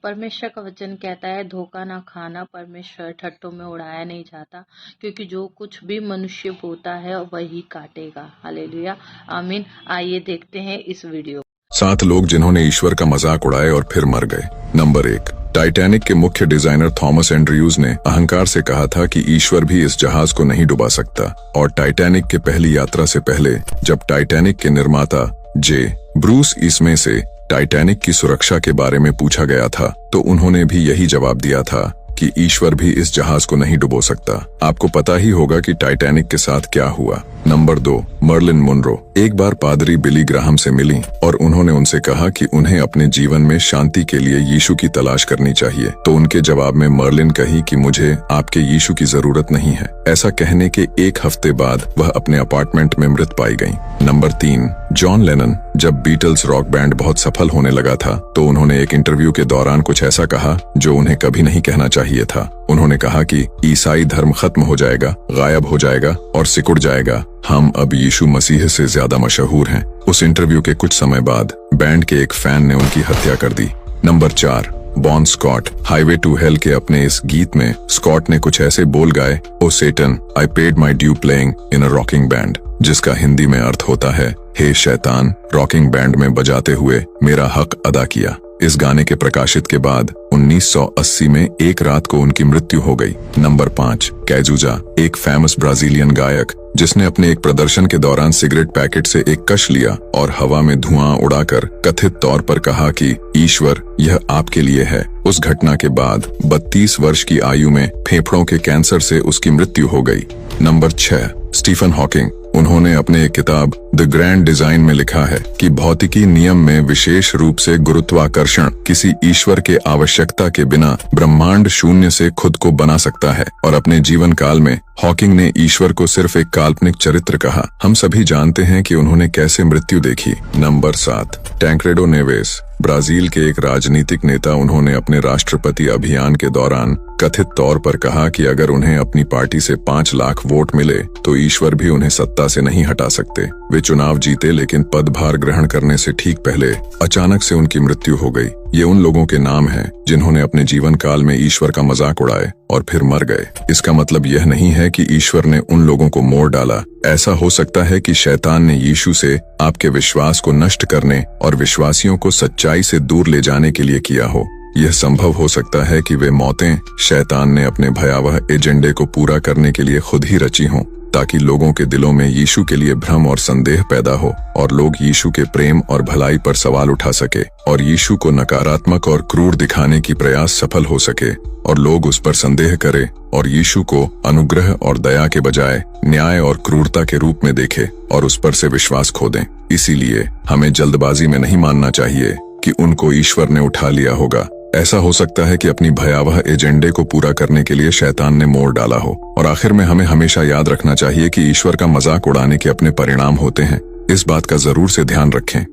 परमेश्वर का वचन कहता है, धोखा ना खाना परमेश्वर ठट्टों में उड़ाया नहीं जाता, क्योंकि जो कुछ भी मनुष्य बोता है वही काटेगा। हालेलुया, आमीन। आइए देखते हैं इस वीडियो। 7 लोग जिन्होंने ईश्वर का मजाक उड़ाए और फिर मर गए। नंबर 1, टाइटैनिक के मुख्य डिजाइनर थॉमस एंड्रयूज ने अहंकार से कहा था कि ईश्वर भी इस जहाज को नहीं डुबा सकता। और टाइटैनिक के पहली यात्रा से पहले जब टाइटैनिक के निर्माता जे ब्रूस इसमे से टाइटैनिक की सुरक्षा के बारे में पूछा गया था, तो उन्होंने भी यही जवाब दिया था कि ईश्वर भी इस जहाज को नहीं डुबो सकता। आपको पता ही होगा कि टाइटैनिक के साथ क्या हुआ। नंबर 2, मर्लिन मोनरो एक बार पादरी बिली ग्राहम से मिली और उन्होंने उनसे कहा कि उन्हें अपने जीवन में शांति के लिए यीशु की तलाश करनी चाहिए। तो उनके जवाब में मर्लिन कही कि मुझे आपके यीशु की जरूरत नहीं है। ऐसा कहने के 1 हफ्ते बाद वह अपने अपार्टमेंट में मृत पाई गयी। नंबर 3, जॉन लेनन जब बीटल्स रॉक बैंड बहुत सफल होने लगा था, तो उन्होंने एक इंटरव्यू के दौरान कुछ ऐसा कहा जो उन्हें कभी नहीं कहना चाहिए था। उन्होंने कहा कि ईसाई धर्म खत्म हो जाएगा, गायब हो जाएगा और सिकुड़ जाएगा। हम अब यीशु मसीह से ज्यादा मशहूर हैं। उस इंटरव्यू के कुछ समय बाद बैंड के एक फैन ने उनकी हत्या कर दी। Number 4, Bon Scott highway to hell के अपने इस गीत में स्कॉट ने कुछ ऐसे बोल गाए, oh Satan I paid my due playing in a rocking band, जिसका हिंदी में अर्थ होता है, हे शैतान, रॉकिंग बैंड में बजाते हुए मेरा हक अदा किया। इस गाने के प्रकाशित के बाद 1980 में एक रात को उनकी मृत्यु हो गई। नंबर 5, कैजुजा एक फेमस ब्राजीलियन गायक जिसने अपने एक प्रदर्शन के दौरान सिगरेट पैकेट से एक कश लिया और हवा में धुआं उड़ाकर कथित तौर पर कहा कि ईश्वर यह आपके लिए है। उस घटना के बाद 32 वर्ष की आयु में फेफड़ों के कैंसर से उसकी मृत्यु हो गई। नंबर 6, स्टीफन हॉकिंग उन्होंने अपने एक किताब द ग्रैंड डिजाइन में लिखा है कि भौतिकी नियम में विशेष रूप से गुरुत्वाकर्षण किसी ईश्वर के आवश्यकता के बिना ब्रह्मांड शून्य से खुद को बना सकता है। और अपने जीवन काल में हॉकिंग ने ईश्वर को सिर्फ एक काल्पनिक चरित्र कहा। हम सभी जानते हैं कि उन्होंने कैसे मृत्यु देखी। नंबर 7, टैंक्रेडो नेवेस ब्राजील के एक राजनीतिक नेता। उन्होंने अपने राष्ट्रपति अभियान के दौरान कथित तौर पर कहा कि अगर उन्हें अपनी पार्टी से 5 लाख वोट मिले तो ईश्वर भी उन्हें सत्ता से नहीं हटा सकते। वे चुनाव जीते, लेकिन पदभार ग्रहण करने से ठीक पहले अचानक से उनकी मृत्यु हो गई। ये उन लोगों के नाम हैं जिन्होंने अपने जीवन काल में ईश्वर का मजाक उड़ाए और फिर मर गए। इसका मतलब यह नहीं है कि ईश्वर ने उन लोगों को मोड़ डाला। ऐसा हो सकता है कि शैतान ने यीशु से आपके विश्वास को नष्ट करने और विश्वासियों को सच्चाई से दूर ले जाने के लिए किया हो। यह संभव हो सकता है कि वे मौतें शैतान ने अपने भयावह एजेंडे को पूरा करने के लिए खुद ही रची हों, ताकि लोगों के दिलों में यीशु के लिए भ्रम और संदेह पैदा हो और लोग यीशु के प्रेम और भलाई पर सवाल उठा सके और यीशु को नकारात्मक और क्रूर दिखाने की प्रयास सफल हो सके और लोग उस पर संदेह करें और यीशु को अनुग्रह और दया के बजाय न्याय और क्रूरता के रूप में देखे और उस पर से विश्वास खो दें। इसीलिए हमें जल्दबाजी में नहीं मानना चाहिए कि उनको ईश्वर ने उठा लिया होगा। ऐसा हो सकता है कि अपनी भयावह एजेंडे को पूरा करने के लिए शैतान ने मोड़ डाला हो। और आखिर में हमें हमेशा याद रखना चाहिए कि ईश्वर का मजाक उड़ाने के अपने परिणाम होते हैं। इस बात का जरूर से ध्यान रखें।